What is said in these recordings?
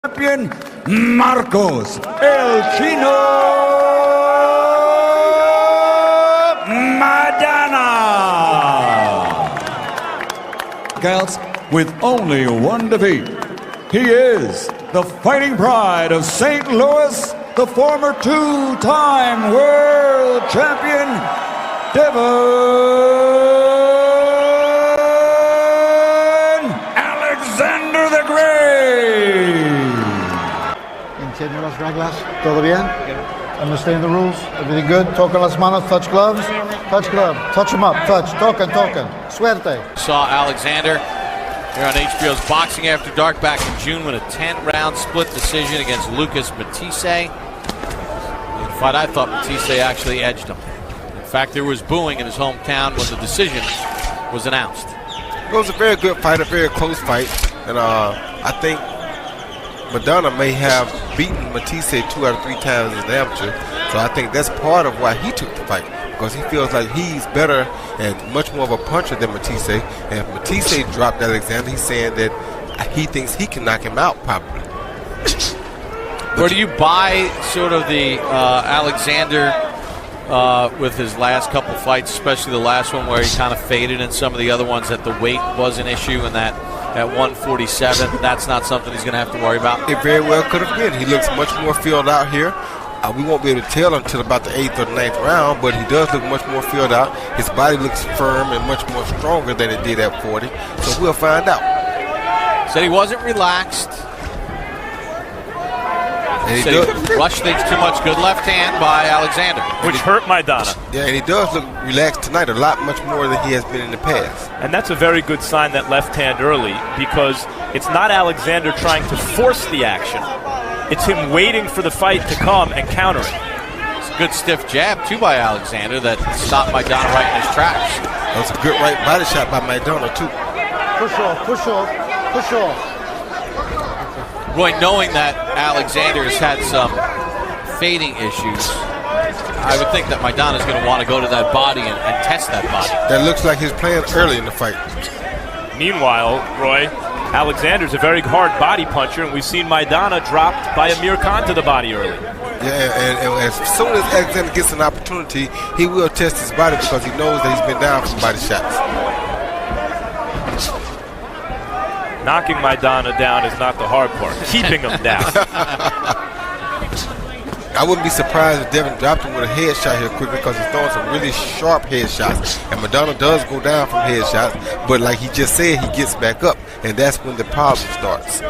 Champion Marcos El Chino Maidana. Counts with only one defeat. He is the fighting pride of St. Louis, the former two-time world champion, Devon Alexander the Great. Entiende las reglas? ¿Todo bien? Understand the rules? Everything good? Toca las manos, touch gloves? Touch glove. Touch them up. Touch. Token. Suerte. Saw Alexander here on HBO's Boxing After Dark back in June with a 10-round split decision against Lucas Matisse. In a fight I thought Matisse actually edged him. In fact, there was booing in his hometown when the decision was announced. It was a very good fight, a very close fight, and I think Maidana may have beaten Matisse 2 out of 3 times as an amateur, so I think that's part of why he took the fight, because he feels like he's better and much more of a puncher than Matisse. And if Matisse dropped Alexander, he's saying that he thinks he can knock him out probably. Or do you buy sort of the Alexander with his last couple fights, especially the last one where he kind of faded, and some of the other ones that the weight was an issue, and that at 147, that's not something he's going to have to worry about? It very well could have been. He looks much more filled out here. We won't be able to tell until about the 8th or 9th round, but he does look much more filled out. His body looks firm and much more stronger than it did at 40, so we'll find out. Said he wasn't relaxed. And he rushed things too much. Good left hand by Alexander, which hurt Maidana. Yeah, and he does look relaxed tonight a lot much more than he has been in the past. And that's a very good sign, that left hand early, because it's not Alexander trying to force the action. It's him waiting for the fight to come and countering. It's a good stiff jab, too, by Alexander that stopped Maidana right in his tracks. That was a good right body shot by Maidana, too. Push off. Roy, knowing that Alexander has had some fading issues, I would think that Maidana is going to want to go to that body and test that body. That looks like his plan early in the fight. Meanwhile, Roy, Alexander's a very hard body puncher, and we've seen Maidana dropped by Amir Khan to the body early. Yeah, and as soon as Alexander gets an opportunity, he will test his body because he knows that he's been down from body shots. Knocking Maidana down is not the hard part. Keeping him down. I wouldn't be surprised if Devon dropped him with a headshot here quick, because he's throwing some really sharp headshots. And Maidana does go down from headshots, but like he just said, he gets back up, and that's when the problem starts. The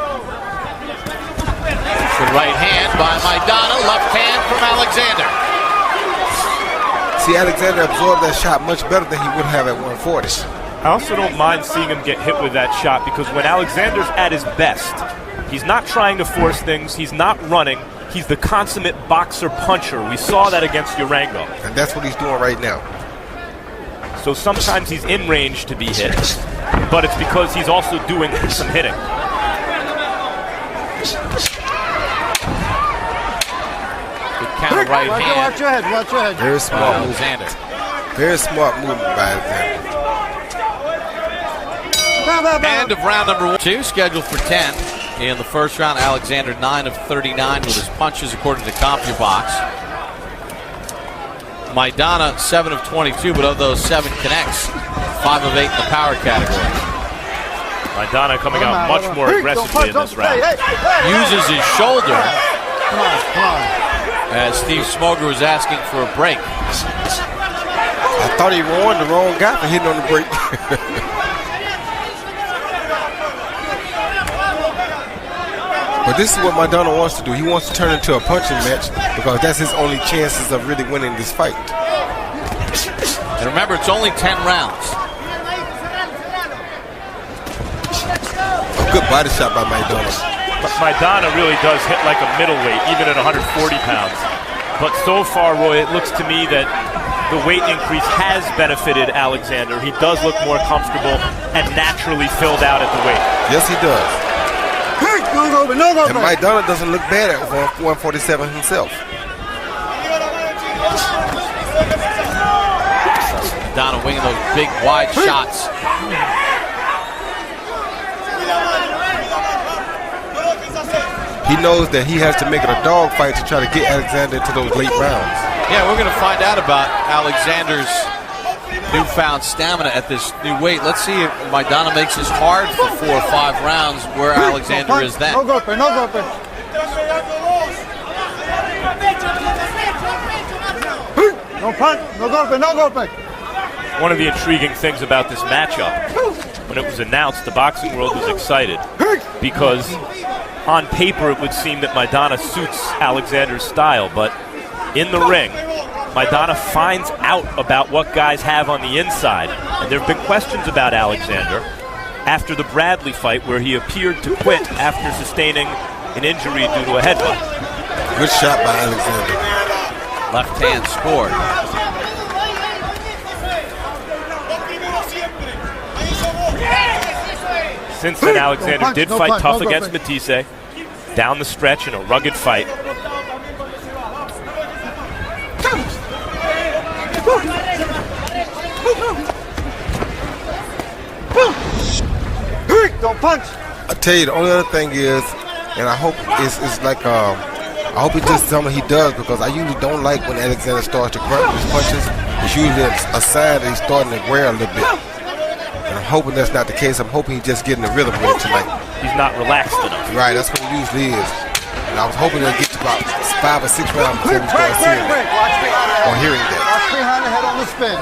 right hand by Maidana, left hand from Alexander. See, Alexander absorbed that shot much better than he would have at 140. I also don't mind seeing him get hit with that shot, because when Alexander's at his best, he's not trying to force things, he's not running, he's the consummate boxer-puncher. We saw that against Urango. And that's what he's doing right now. So sometimes he's in range to be hit, but it's because he's also doing some hitting. Good counter right hand. Watch your head. Very smart Alexander. Very smart movement by Alexander. End of round number 2, scheduled for 10. In the first round, Alexander 9 of 39 with his punches according to CompuBox. Maidana 7 of 22, but of those 7 connects, 5 of 8 in the power category. Maidana coming out much more aggressively in this round. Uses his shoulder. Come on. As Steve Smoger was asking for a break. I thought he warned the wrong guy for hitting on the break. But this is what Maidana wants to do. He wants to turn it into a punching match, because that's his only chances of really winning this fight. And remember, it's only 10 rounds. A good body shot by Maidana. Maidana really does hit like a middleweight, even at 140 pounds. But so far, Roy, it looks to me that the weight increase has benefited Alexander. He does look more comfortable and naturally filled out at the weight. Yes, he does. No, and Maidana doesn't look bad at 147 himself. Maidana winging those big, wide shots. he knows that he has to make it a dog fight to try to get Alexander into those late rounds. Yeah, we're going to find out about Alexander's newfound stamina at this new weight. Let's see if Maidana makes this hard for 4 or 5 rounds, where Alexander is then. No golpe, no golpe. No punch, no golpe, no golpe. One of the intriguing things about this matchup, when it was announced, the boxing world was excited because on paper it would seem that Maidana suits Alexander's style, but in the ring, Maidana finds out about what guys have on the inside. And there have been questions about Alexander after the Bradley fight, where he appeared to quit after sustaining an injury due to a headbutt. Good shot by Alexander. Left hand scored. Since then, Alexander did fight tough against Matisse down the stretch in a rugged fight. Don't punch. I tell you, the only other thing is, and I hope it's like I hope it's just something he does, because I usually don't like when Alexander starts to grunt his punches. It's usually a sign that he's starting to wear a little bit. And I'm hoping that's not the case. I'm hoping he's just getting the rhythm with it tonight. He's not relaxed enough. Right, that's what it usually is. And I was hoping they'll get to about 5 or 6 rounds before we start seeing that or hearing that. Watch behind the head on the spin.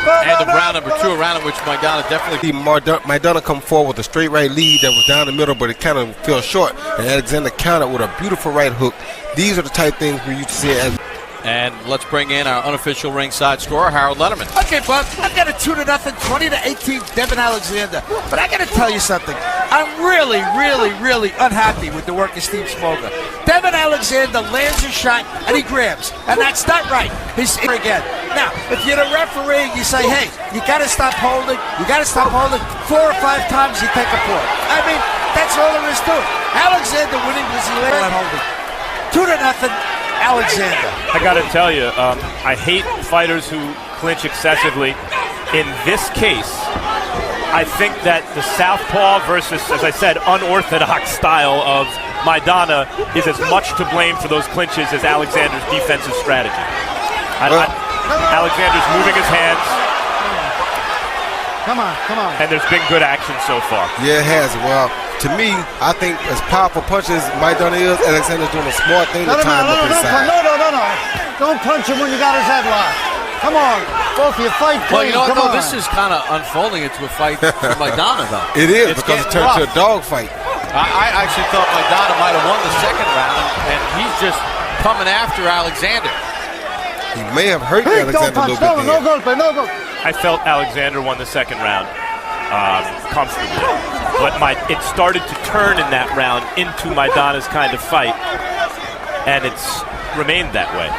End of round number 2, a round in which Maidana definitely... Maidana come forward with a straight right lead that was down the middle, but it kind of fell short. And Alexander countered with a beautiful right hook. These are the type things we used to see as... And let's bring in our unofficial ringside scorer, Harold Letterman. Okay, Buck, I've got a 2-0, 20-18, Devon Alexander. But I got to tell you something. I'm really unhappy with the work of Steve Smoger. Devon Alexander lands a shot and he grabs, and that's not right. He's again. Now, if you're the referee, you say, hey, you got to stop holding. You got to stop holding. 4 or 5 times you take a point. I mean, that's all there is to it. Alexander winning because he landed holding. 2-0. Alexander. I got to tell you, I hate fighters who clinch excessively. In this case, I think that the southpaw versus, as I said, unorthodox style of Maidana is as much to blame for those clinches as Alexander's defensive strategy. Alexander's moving his hands. Come on. And there's been good action so far. Yeah, it has. Well, to me, I think as powerful punches Maidana is, Alexander's doing a smart thing to time up his side. No. Don't punch him when you got his head locked. Come on. Both of you fight clean. Well, you know what, Come on. this is kind of unfolding into a fight for Maidana, though. It is, It's because it getting turned to a rough. dog fight. I actually thought Maidana might have won the second round, and he's just coming after Alexander. He may have hurt Alexander a little bit there. No golpe. I felt Alexander won the second round comfortably. But it started to turn in that round into Maidana's kind of fight, and it's remained that way.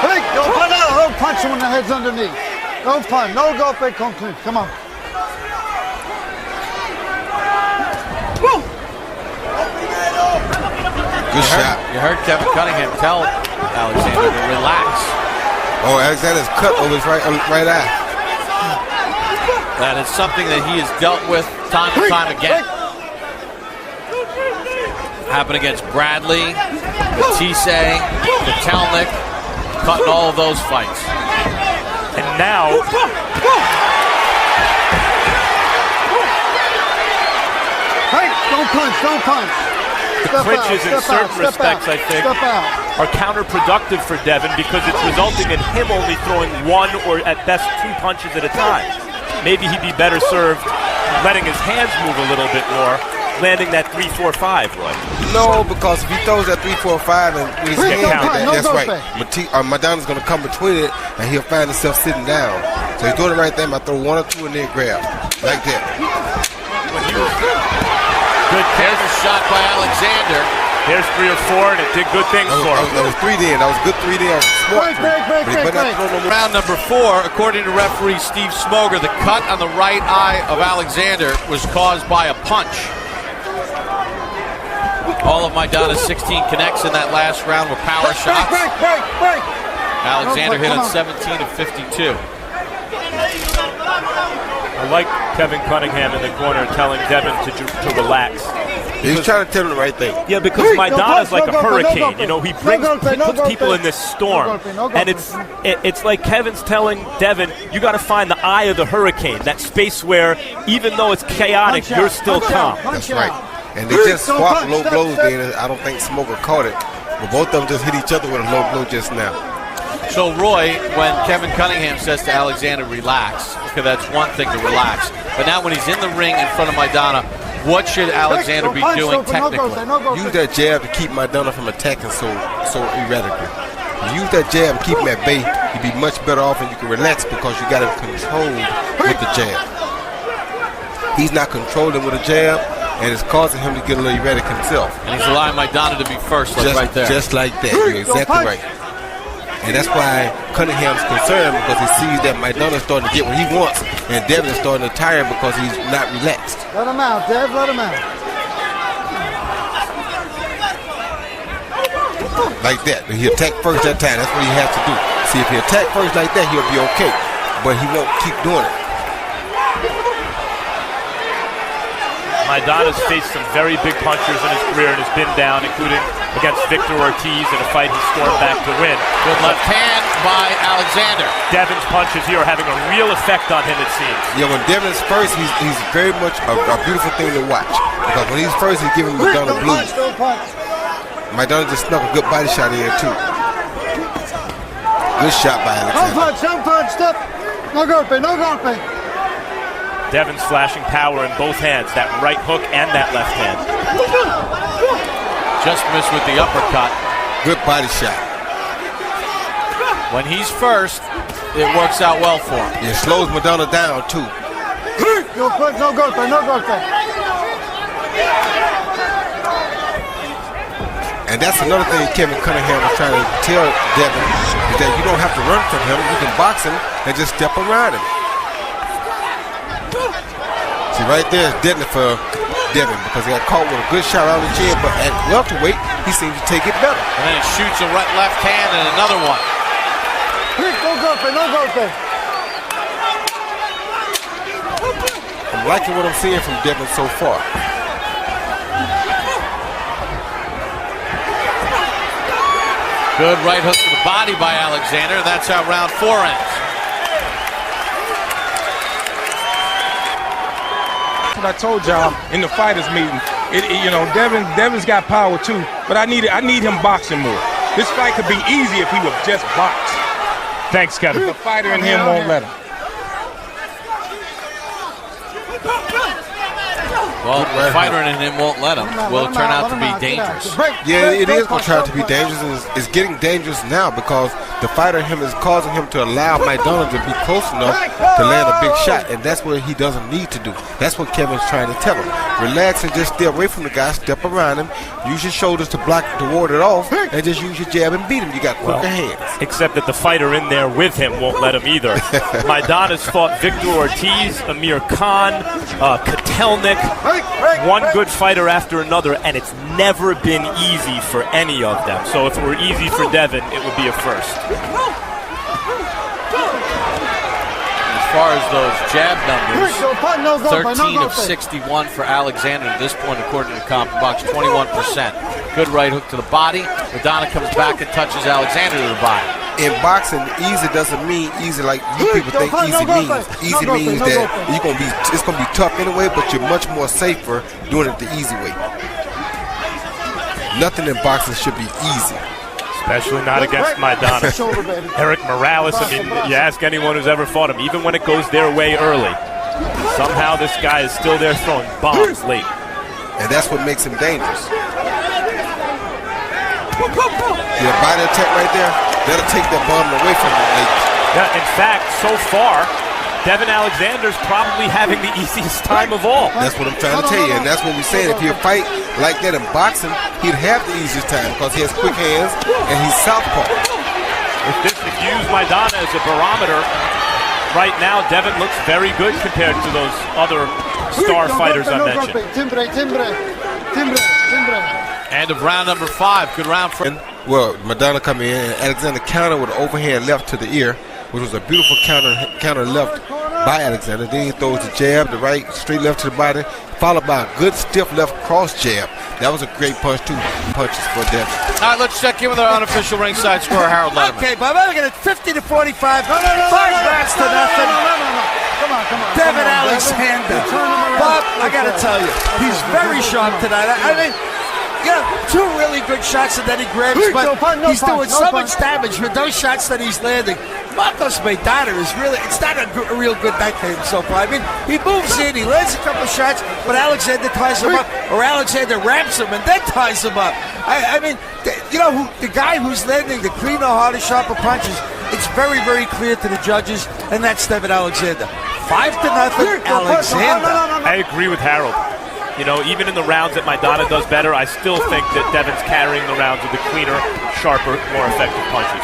Hey, don't punch him when the head's underneath. Don't punch. No golpe concrete. Come on. Good shot. You heard Kevin Cunningham tell Alexander to relax. Oh, Alexander's cut over his right eye. That is something that he has dealt with time and time again. Happened against Bradley, Matisse, Patelnik, cutting all of those fights. And now, Hey, don't punch. the clinches in certain respects, I think, are counterproductive for Devon, because it's resulting in him only throwing 1 or at best 2 punches at a time. Maybe he'd be better served letting his hands move a little bit more, landing that 3-4-5, Roy. No, because if he throws that 3-4-5 and with his hand like that, no that's golpe. right. Maidana's going to come between it, and he'll find himself sitting down. So he's doing it right there. I throw 1 or 2 and then grab. Like that. Good. There's a shot by Alexander. There's 3 or 4, and it did good things for him. That was 3 then. That was good 3 then. Smart 3. But he better not throw no more. Round number 4, according to referee Steve Smoger, the cut on the right eye of Alexander was caused by a punch. All of Maidana's 16 connects in that last round were power shots. Break. Alexander hit on 17 of 52. I like Kevin Cunningham in the corner telling Devon to relax. He's trying to tell him the right thing. Yeah, because Maidana's like a hurricane. You know, he puts people in this storm, and it's like Kevin's telling Devon, you got to find the eye of the hurricane, that space where even though it's chaotic, you're still calm. That's right. And they just swapped low blows there. I don't think Smoker caught it, but both of them just hit each other with a low blow just now. So, Roy, when Kevin Cunningham says to Alexander, relax, okay, that's one thing to relax. But now when he's in the ring in front of Maidana, what should Alexander be doing technically? Use that jab to keep Maidana from attacking so erratically. Use that jab to keep him at bay. You'd be much better off and you can relax because you got him controlled with the jab. He's not controlling with a jab, and it's causing him to get a little erratic himself. And he's allowing Maidana to be first, right there. Just like that. You're exactly right. And that's why Cunningham's concerned, because he sees that Maidana's starting to get what he wants, and Devon is starting to tire because he's not relaxed. Let him out, Dev. Let him out. Like that. He attacked first that time. That's what he has to do. See, if he attack first like that, he'll be okay. But he won't keep doing it. Maidana's faced some very big punchers in his career and has been down, including against Victor Ortiz in a fight he stormed back to win. Good left hand by Alexander. Devon's punches here are having a real effect on him, it seems. Yeah, when Devon's first, he's very much a beautiful thing to watch. Because when he's first, he's giving Maidana blues. Maidana just snuck a good body shot in too. Good shot by Alexander. Some punch, step. No golpe, no golpe. Devon's flashing power in both hands, that right hook and that left hand. Just missed with the uppercut. Good body shot. When he's first, it works out well for him. It slows Maidana down too. No punch, no golpe, no golpe. And that's another thing Kevin Cunningham was trying to tell Devon, is that you don't have to run from him. You can box him and just step around him. See, right there is deadly for Devon because he got caught with a good shot out of the chin, but at welterweight, he seems to take it better. And then he shoots a right left hand and another one. No golpe, no golpe. I'm liking what I'm seeing from Devon so far. Good right hook to the body by Alexander. That's how round 4 ends. I told y'all in the fighters meeting, Devon's got power too, but I need him boxing more. This fight could be easy if he would just box. Thanks, Kevin. The fighter in him won't let him. Well, the fighter in him won't let him. Will it turn out to be dangerous? Yeah, it is going to turn out to be dangerous, and it's getting dangerous now because the fighter in him is causing him to allow Maidana to be close enough to land a big shot, and that's what he doesn't need to do. That's what Kevin's trying to tell him. Relax and just stay away from the guy, step around him, use your shoulders to block, to ward it off, and just use your jab and beat him. You got quicker hands. Except that the fighter in there with him won't let him either. Maidana's fought Victor Ortiz, Amir Khan, Kotelnik, one good fighter after another, and it's never been easy for any of them. So if it were easy for Devon, it would be a first. As far as those jab numbers, 13 of 61 for Alexander at this point, according to CompuBox, 21%. Good right hook to the body. Maidana comes back and touches Alexander to the body. In boxing, easy doesn't mean easy like you people think easy means. Easy means that it's gonna be tough anyway, but you're much more safer doing it the easy way. Nothing in boxing should be easy. Especially not against Maidana. Eric Morales, I mean, you ask anyone who's ever fought him, even when it goes their way early, somehow this guy is still there throwing bombs late. And that's what makes him dangerous. Yeah, body attack right there, that'll take that bomb away from him late. Yeah, in fact, so far, Devon Alexander's probably having the easiest time of all. That's what I'm trying to tell you, and that's what we're saying. If he'd fight like that in boxing, he'd have the easiest time because he has quick hands and he's southpaw. If you use Maidana as a barometer, right now Devon looks very good compared to those other star fighters I mentioned. End of round number 5. Good round for... Well, Maidana coming in, and Alexander countered with an overhand left to the ear, which was a beautiful counter left by Alexander. Then he throws the jab, the right, straight left to the body, followed by a good stiff left cross jab. That was a great punch, too. Punches for Devon. All right, let's check in with our unofficial ringside scorer, Harold Letterman. Okay, Bob, I'm looking at 50 to 45. 5 rounds to nothing. Come on. Devon Alexander. Bob, I got to tell you, he's very sharp tonight. I mean, two really good shots, and then he grabs, but he's doing so much damage with those shots that he's landing. Marcos Maidana is really, it's not a real good night for him so far. I mean, he moves in, he lands a couple of shots, but Alexander ties him up, or Alexander wraps him and then ties him up. I mean, the guy who's landing the cleaner, harder, sharper punches, it's very, very clear to the judges, and that's Devon Alexander. 5-0, Alexander. I agree with Harold. Even in the rounds that Maidana does better, I still think that Devon's carrying the rounds with the cleaner, sharper, more effective punches.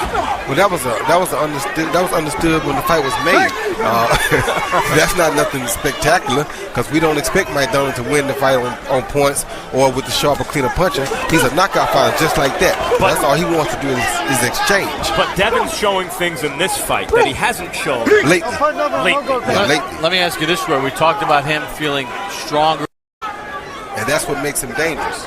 Well, that was understood when the fight was made. That's not nothing spectacular, because we don't expect Maidana to win the fight on points or with the sharper, cleaner puncher. He's a knockout fighter just like that. But that's all he wants to do is exchange. But Devon's showing things in this fight that he hasn't shown lately. Let me ask you this, Roy. We talked about him feeling stronger. And that's what makes him dangerous.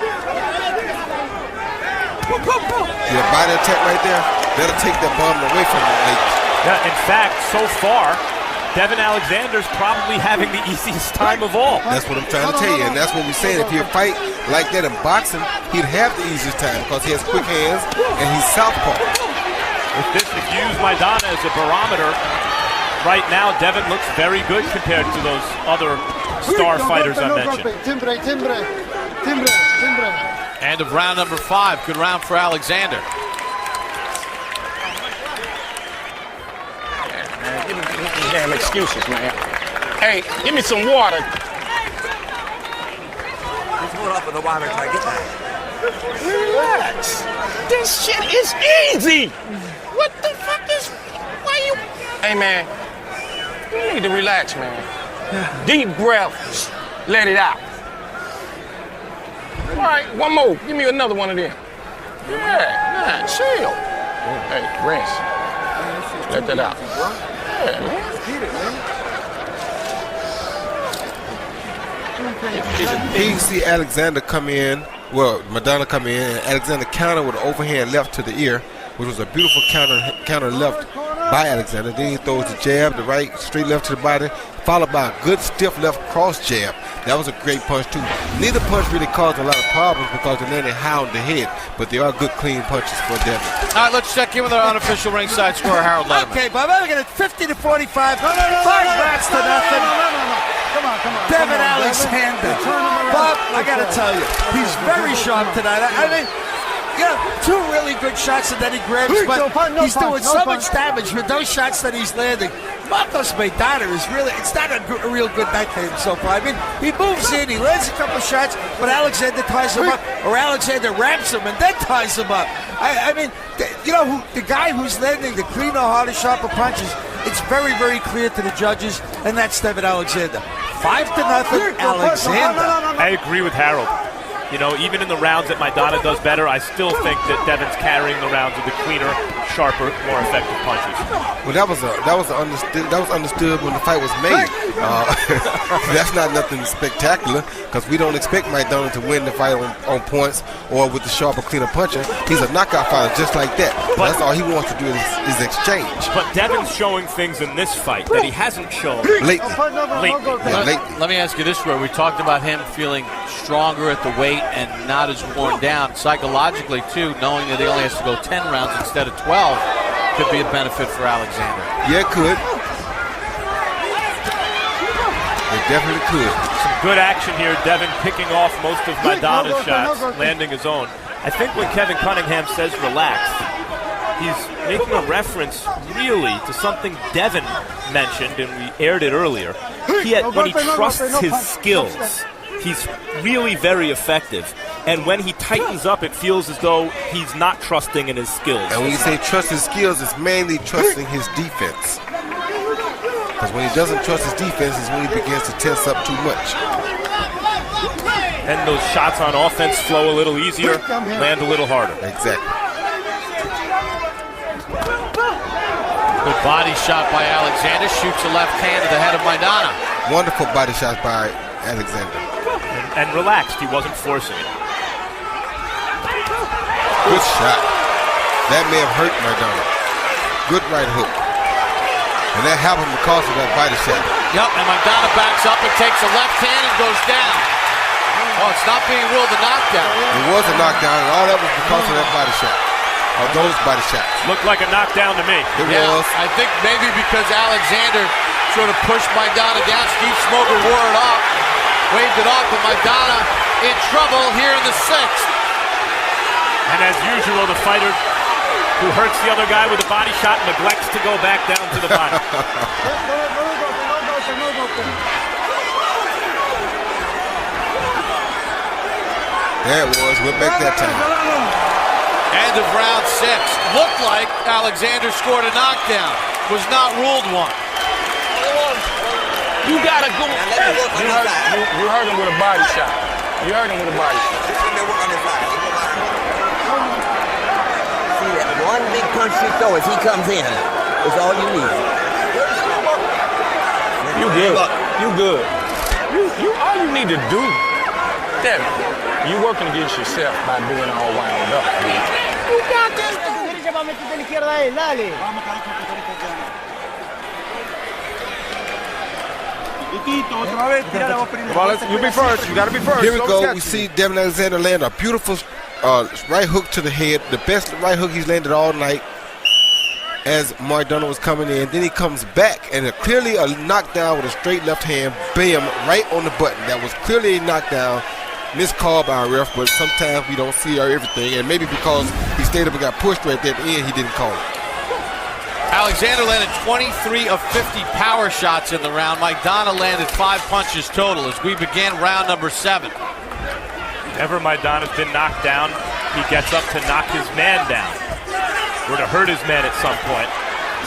Your body attack right there, that'll take that bomb away from him late. Yeah, in fact, so far, Devon Alexander's probably having the easiest time of all. That's what I'm trying to tell you, and that's what we're saying. If he'd fight like that in boxing, he'd have the easiest time because he has quick hands and he's southpaw. If you use Maidana as a barometer, right now Devon looks very good compared to those other star fighters I mentioned. Timbre. End of round number 5. Good round for Alexander. Man, give me these damn excuses, man. Hey, give me some water. Just hold up with the water until I get that. Relax. This shit is easy. What the fuck is... Why you... Hey, man. You need to relax, man. Deep breaths. Let it out. All right, one more. Give me another one of them. Yeah, chill. Hey, rest. Let that out. Yeah, man. Here you see Alexander come in, Maidana come in, and Alexander counter with an overhand left to the ear, which was a beautiful counter left by Alexander. Then he throws the jab, the right, straight left to the body, followed by a good stiff left cross jab. That was a great punch, too. Neither punch really caused a lot of problems because they landed high on the head, but they are good, clean punches for Devon. All right, let's check in with our unofficial ringside scorer, Harold Letterman. Okay, Bob, I'm looking at 50 to 45. 5 rounds to nothing. Come on. Devon Alexander. Bob, I got to tell you, he's very sharp tonight. I mean, two really good shots, and then he grabs, but he's doing so much damage with those shots that he's landing. Marcos Maidana is really, it's not a real good night for him so far. I mean, he moves in, he lands a couple of shots, but Alexander ties him up, or Alexander wraps him and then ties him up. I mean, the guy who's landing the cleaner, harder, sharper punches, it's very, very clear to the judges, and that's Devon Alexander. 5-0, Alexander. I agree with Harold. Even in the rounds that Maidana does better, I still think that Devon's carrying the rounds with the cleaner, sharper, more effective punches. Well, that was understood when the fight was made. That's not nothing spectacular because we don't expect Maidana to win the fight on points or with the sharper, cleaner puncher. He's a knockout fighter just like that. But that's all he wants to do is exchange. But Devon's showing things in this fight that he hasn't shown lately. Let me ask you this, Roy. We talked about him feeling stronger at the weight and not as worn down. Psychologically, too, knowing that he only has to go 10 rounds instead of 12 could be a benefit for Alexander. Yeah, it could. It definitely could. Some good action here. Devon picking off most of Maidana's shots, landing his own. I think when Kevin Cunningham says relax, he's making a reference really to something Devon mentioned, and we aired it earlier. When he trusts his skills, he's really very effective. And when he tightens up, it feels as though he's not trusting in his skills. And when you say trust his skills, it's mainly trusting his defense. Because when he doesn't trust his defense is when he begins to tense up too much. And those shots on offense flow a little easier, land a little harder. Exactly. Good body shot by Alexander. Shoots a left hand to the head of Maidana. Wonderful body shot by Alexander. And relaxed. He wasn't forcing it. Good shot. That may have hurt Maidana. Good right hook. And that happened because of that body shot. Yep, and Maidana backs up and takes a left hand and goes down. Oh, it's not being ruled a knockdown. It was a knockdown, and all that was because of that body shot. Or those body shots. Looked like a knockdown to me. It was. I think maybe because Alexander sort of pushed Maidana down, Steve Smoker wore it off, waved it off, but Maidana in trouble here in the 6th. And as usual, the fighter who hurts the other guy with a body shot neglects to go back down to the body. There it was. We're back that time. End of round 6. Looked like Alexander scored a knockdown. Was not ruled one. You gotta go. You heard him with a body shot. You heard him with a body shot. See that one big punch you throw as he comes in is all you need. You good. You good. You all you need to do, Devin, you working against yourself by being all wound up. You be first. You gotta be first. Here we go. We see Devon Alexander land a beautiful right hook to the head. The best right hook he's landed all night as Maidana was coming in. Then he comes back and clearly a knockdown with a straight left hand. Bam, right on the button. That was clearly a knockdown. Miscalled by a ref, but sometimes we don't see everything. And maybe because he stayed up and got pushed right there at the end, he didn't call it. Alexander landed 23 of 50 power shots in the round. Maidana landed 5 punches total as we begin round number 7. Whenever Maidana's been knocked down, he gets up to knock his man down, or to hurt his man at some point.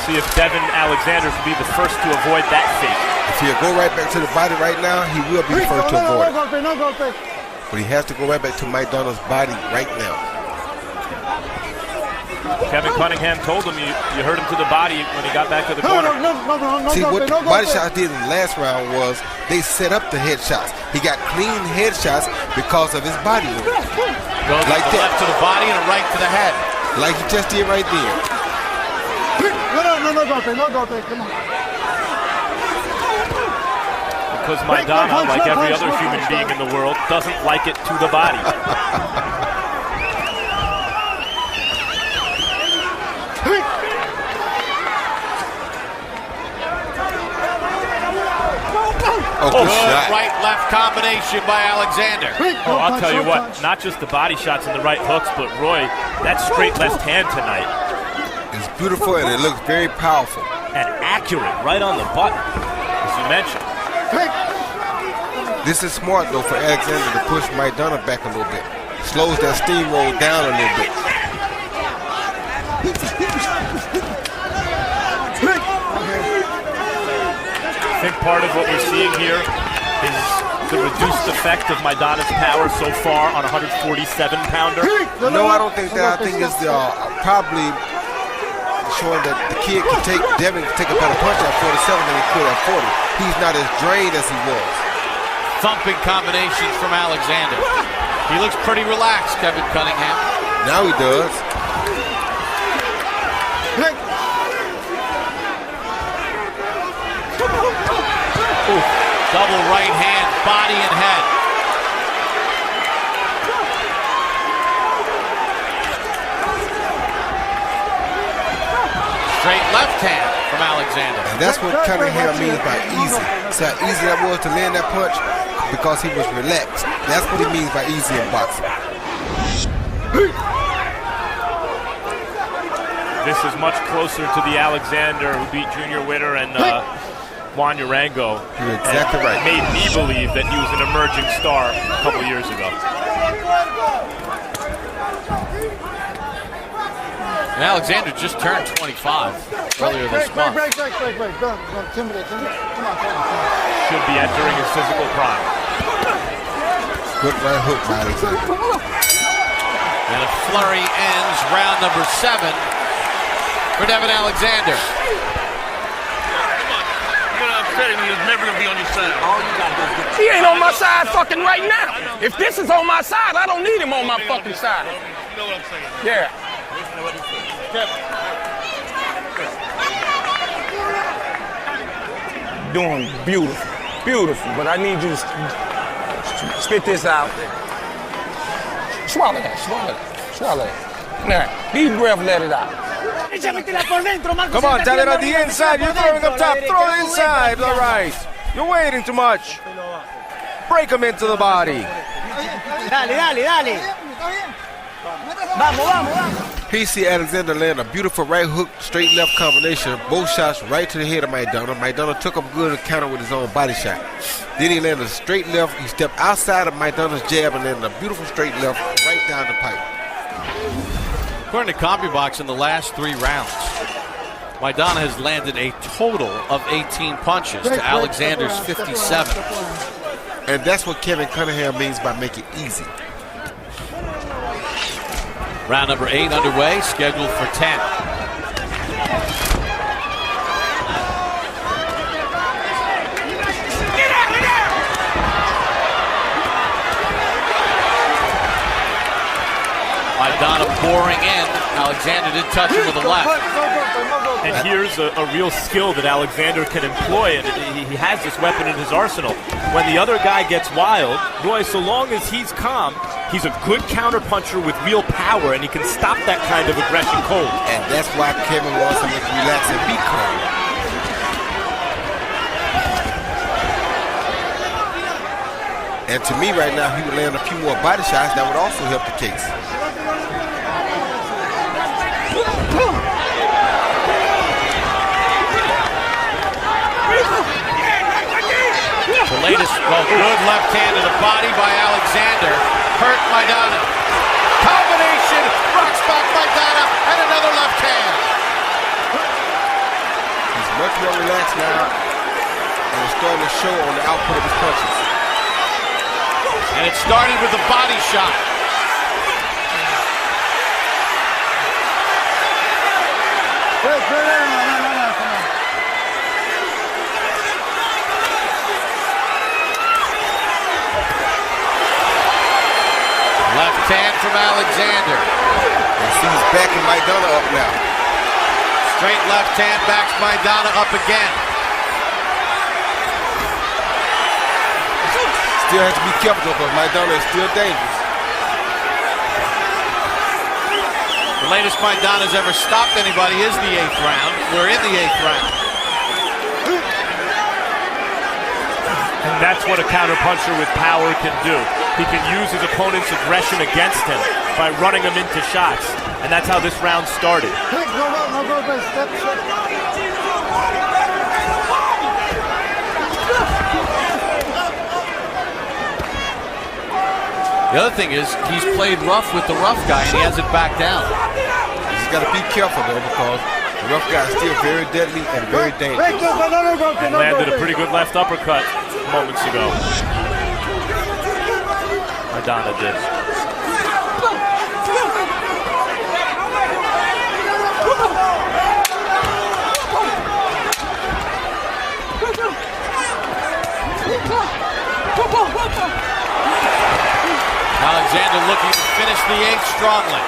See if Devon Alexander can be the first to avoid that fate. If he'll go right back to the body right now, he will be the first to avoid it. But he has to go right back to Maidana's body right now. Kevin Cunningham told him you hurt him to the body when he got back to the corner. See, what the body shots did in the last round was they set up the headshots. He got clean headshots because of his body movement. Goes like that. Left to the body and a right to the head. Like he just did right there. Come on. Because Maidana, like every other human being in the world, doesn't like it to the body. Oh, good shot. Right-left combination by Alexander. Oh, I'll tell you what, not just the body shots and the right hooks, but Roy, that straight left hand tonight. It's beautiful and it looks very powerful. And accurate, right on the button, as you mentioned. This is smart, though, for Alexander to push Maidana back a little bit. Slows that steamroll down a little bit. I think part of what we're seeing here is the reduced effect of Maidana's power so far on a 147-pounder. No, I don't think that. I think it's probably showing that the kid can take, Devin can take a better punch at 47 than he could at 40. He's not as drained as he was. Thumping combinations from Alexander. He looks pretty relaxed, Kevin Cunningham. Now he does. Ooh, double right hand, body and head. Straight left hand from Alexander. And that's what Cunningham means by easy. See how easy that was to land that punch? Because he was relaxed. That's what he means by easy in boxing. This is much closer to the Alexander who beat Junior Witter and Juan Urango. You're exactly right. Made me believe that he was an emerging star a couple years ago. And Alexander just turned 25 earlier this month. Break. Don't intimidate him. Come on. Should be entering his physical prime. Good right hook by Alexander. And a flurry ends round number 7. for Devon Alexander. He's never gonna be on your side. All you gotta do is get. He ain't on my side fucking right now. If this is on my side, I don't need him on my fucking side. You know what I'm saying? Yeah. Doing beautiful, beautiful. But I need you to spit this out. Swallow that, swallow that, swallow that. Now, deep breath, let it out. Come on, tell it on the inside. You're throwing up top. Throw it inside. All right. You're waiting too much. Break him into the body. PC Alexander landed a beautiful right hook, straight left combination. Both shots right to the head of Maidana. Maidana took him good and countered with his own body shot. Then he landed a straight left. He stepped outside of Maidana's jab and landed a beautiful straight left right down the pipe. According to CompuBox, in the last 3 rounds, Maidana has landed a total of 18 punches to Alexander's 57. And that's what Kevin Cunningham means by make it easy. Round number 8 underway, scheduled for 10. Maidana pouring in. Alexander did touch him with the left. And here's a real skill that Alexander can employ, and he has this weapon in his arsenal. When the other guy gets wild, Roy, so long as he's calm, he's a good counterpuncher with real power, and he can stop that kind of aggression cold. And that's why Kevin wants him to relax and be calm. And to me right now, he would land a few more body shots that would also help the case. The latest, good left hand to the body by Alexander. Hurt Maidana. Combination, rocks back Maidana, and another left hand. He's much more relaxed now, and it's starting to show on the output of his punches. And it started with a body shot. Left hand from Alexander. And he's backing Maidana up now. Straight left hand backs Maidana up again. Still has to be careful because Maidana is still dangerous. The latest Maidana's ever stopped anybody is the 8th round. We're in the 8th round. And that's what a counterpuncher with power can do. He can use his opponent's aggression against him by running him into shots. And that's how this round started. The other thing is, he's played rough with the rough guy, and he hasn't backed down. He's got to be careful, though, because the rough guy is still very deadly and very dangerous. And landed a pretty good left uppercut moments ago. Maidana did. Alexander looking to finish the 8th strongly.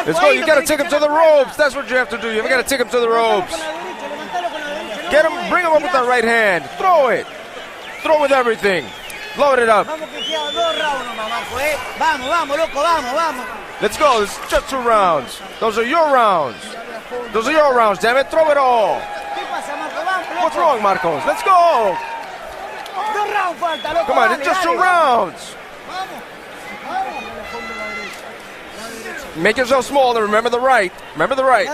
Let's go. You got to take him to the ropes. That's what you have to do. You got to take him to the ropes. Get him. Bring him up with that right hand. Throw it. Throw with everything. Load it up. Let's go. It's just 2 rounds. Those are your rounds. Those are your rounds, damn it. Throw it all. What's wrong, Marcos? Let's go. Come on, it's just 2 rounds. Make yourself smaller. Remember the right. Remember the right.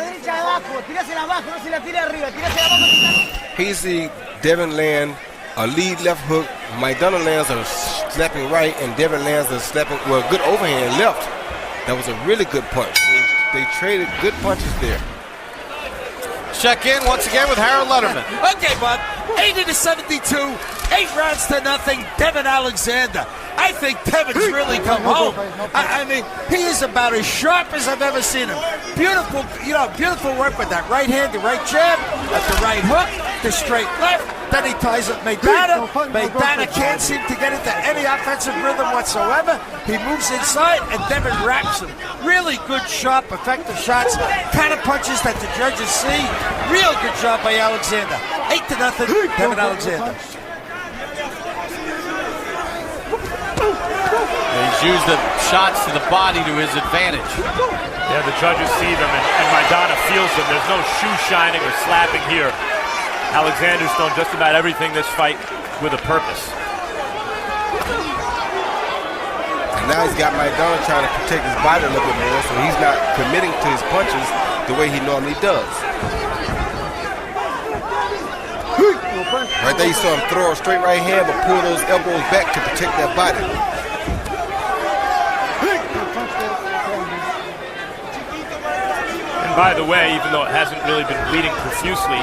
He's the Devon land a lead left hook. Maidana lands a slapping right, and Devon lands a slapping, well, good overhand left. That was a really good punch. They traded good punches there. check in once again with Harold Letterman. Okay, bud. 80-72, 8 rounds to nothing. Devon Alexander. I think Devin's really come home. I mean, he is about as sharp as I've ever seen him. Beautiful, beautiful work with that right hand, the right jab, at the right hook, the straight left. Then he ties up Maidana. Maidana can't seem to get into any offensive rhythm whatsoever. He moves inside, and Devon wraps him. Really good, sharp, effective shots. Kind of punches that the judges see. Real good job by Alexander. 8-0, Devon Alexander. He's used the shots to the body to his advantage. Yeah, the judges see them, and Maidana feels them. There's no shoe shining or slapping here. Alexander's done just about everything this fight with a purpose. And now he's got Maidana trying to protect his body a little bit more, so he's not committing to his punches the way he normally does. Right there you saw him throw a straight right hand, but pull those elbows back to protect that body. And by the way, even though it hasn't really been bleeding profusely,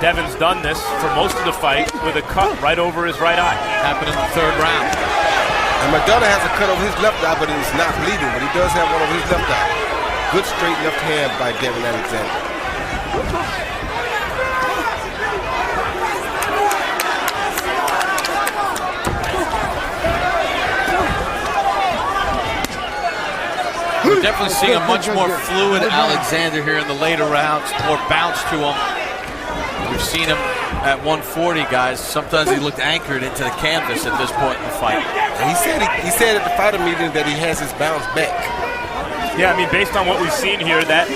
Devon's done this for most of the fight with a cut right over his right eye. Happened in the 3rd round. And Maidana has a cut over his left eye, but it's not bleeding, but he does have one over his left eye. Good straight left hand by Devon Alexander. We're definitely seeing a much more fluid Alexander here in the later rounds, more bounce to him. We've seen him at 140, guys. Sometimes he looked anchored into the canvas at this point in the fight. And he said at the fighter meeting that he has his bounce back. Yeah, I mean, based on what we've seen here, that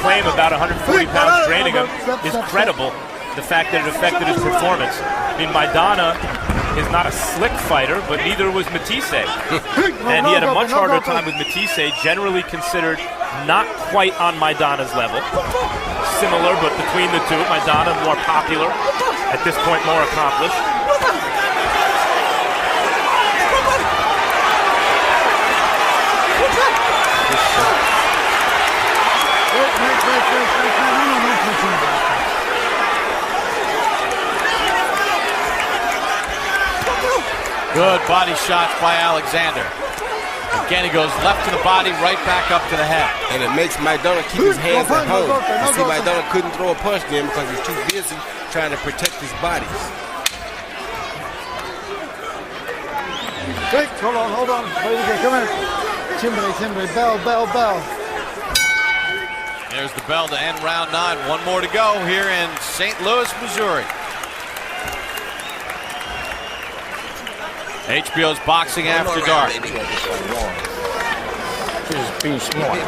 claim about 140 pounds draining him is credible. The fact that it affected his performance. I mean, Maidana is not a slick fighter, but neither was Matisse. And he had a much harder time with Matisse, generally considered not quite on Maidana's level. Similar, but between the two, Maidana more popular, at this point more accomplished. Good body shots by Alexander. Again, he goes left to the body, right back up to the head. And it makes Maidana keep his hands at home. You see, Maidana couldn't throw a punch to him because he's too busy trying to protect his body. Quick, hold on. Wait again, come here. Timbre, bell. There's the bell to end round 9. One more to go here in St. Louis, Missouri. HBO's Boxing After Dark. Just be smart.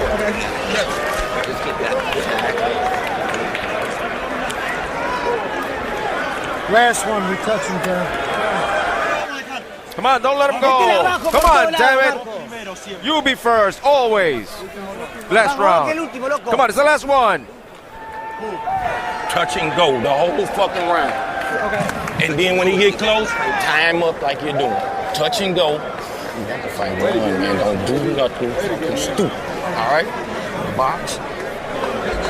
Last one, we touch him down. Come on, don't let him go. Come on, damn it. You be first, always. Last round. Come on, it's the last one. Touch and go the whole fucking round. Okay. And then when he get close, tie him up like you're doing. Touch and go. You got to fight one, man. Don't do nothing fucking stupid. All right? Box.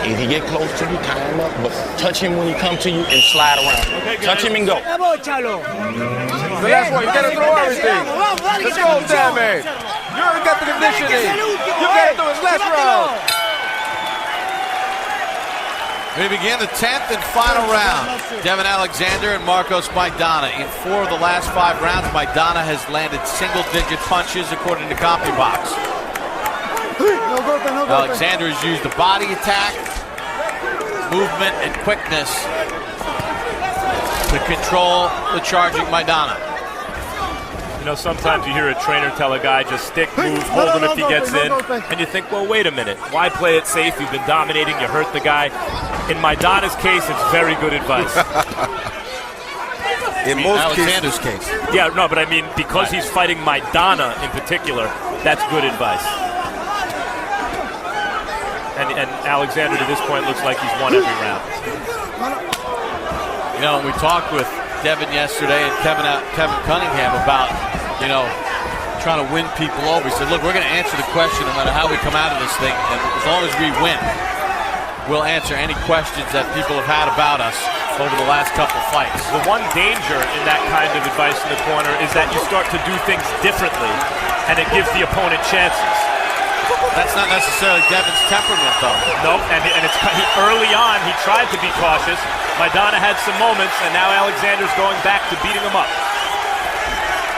If he get close to you, tie him up. But touch him when he come to you and slide around. Okay, touch him and go. It's the last one. You got to throw everything. Let's go, damn it. You already got the conditioning. You got to do his last round. We begin the 10th and final round. Devon Alexander and Marcos Maidana. In 4 of the last 5 rounds, Maidana has landed single-digit punches according to CompuBox. Alexander has used the body attack, movement, and quickness to control the charging Maidana. You know, sometimes you hear a trainer tell a guy, just stick, move, hold him if he gets in. And you think, well, wait a minute. Why play it safe? You've been dominating. You hurt the guy. In Maidana's case, it's very good advice. In most Alexander's case. Yeah, no, but I mean, because he's fighting Maidana in particular, that's good advice. And Alexander, to this point, looks like he's won every round. You know, we talked with Devon yesterday and Kevin Cunningham about, you know, trying to win people over. He said, look, we're going to answer the question no matter how we come out of this thing, and as long as we win. we'll answer any questions that people have had about us over the last couple fights. The one danger in that kind of advice in the corner is that you start to do things differently, and it gives the opponent chances. That's not necessarily Devon's temperament, though. Nope, and early on, he tried to be cautious. Maidana had some moments, and now Alexander's going back to beating him up.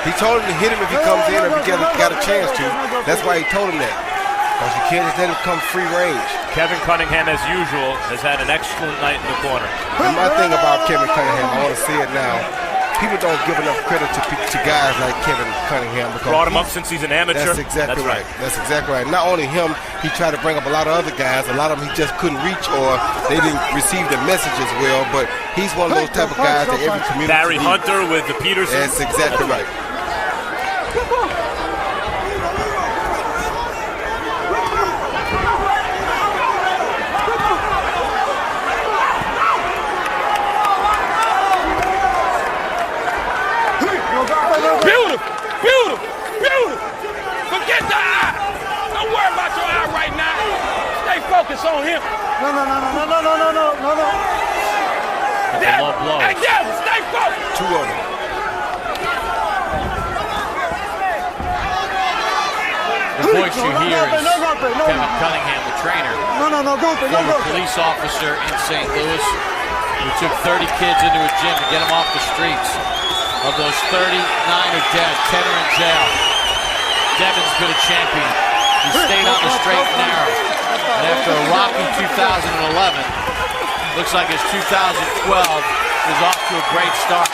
He told him to hit him if he comes in, if he got a chance to. That's why he told him that. Because you can't just let him come free range. Kevin Cunningham, as usual, has had an excellent night in the corner. And my thing about Kevin Cunningham, I want to say it now, people don't give enough credit to guys like Kevin Cunningham. Because brought him up since he's an amateur. That's exactly right. That's exactly right. Not only him, he tried to bring up a lot of other guys. A lot of them he just couldn't reach or they didn't receive the message as well. But he's one of those type of guys that every community Barry Hunter with the Peterson. That's exactly right. Beautiful, beautiful, beautiful. Forget the eye. Don't worry about your eye right now. Stay focused on him. No. Hey, Devon, stay focused. Two of them. The voice you hear is Kevin Cunningham, the trainer, former police officer in St. Louis, who took 30 kids into a gym to get them off the streets. Of those 39 are dead, 10 are in jail. Devon's been a champion. He stayed on the straight and narrow. And after a rocky 2011, looks like his 2012 is off to a great start.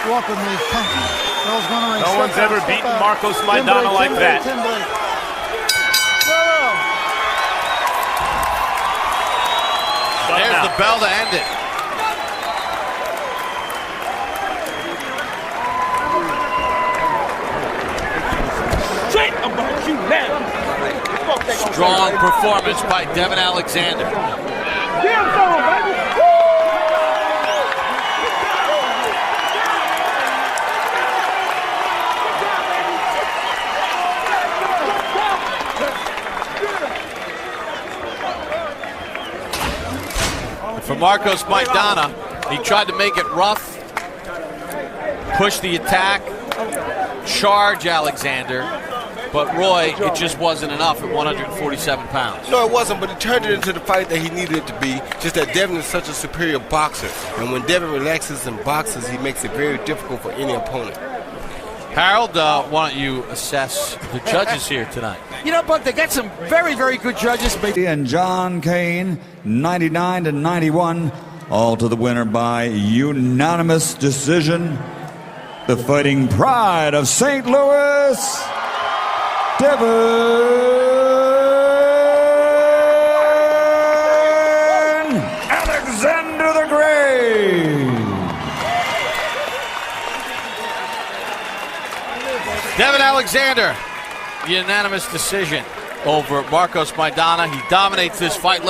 No one's ever beaten Marcos Maidana like that. There's the bell to end it. About you now. Strong performance by Devon Alexander. For Marcos Maidana, he tried to make it rough, push the attack, charge Alexander. But Roy, it just wasn't enough at 147 pounds. No, it wasn't, but it turned it into the fight that he needed it to be. Just that Devon is such a superior boxer. And when Devon relaxes and boxes, he makes it very difficult for any opponent. Harold, why don't you assess the judges here tonight? You know, but they got some very, very good judges. And John Kane, 99-91, all to the winner by unanimous decision. The fighting pride of St. Louis, Devon Alexander the Great. Devon Alexander, unanimous decision over Marcos Maidana. He dominates this fight.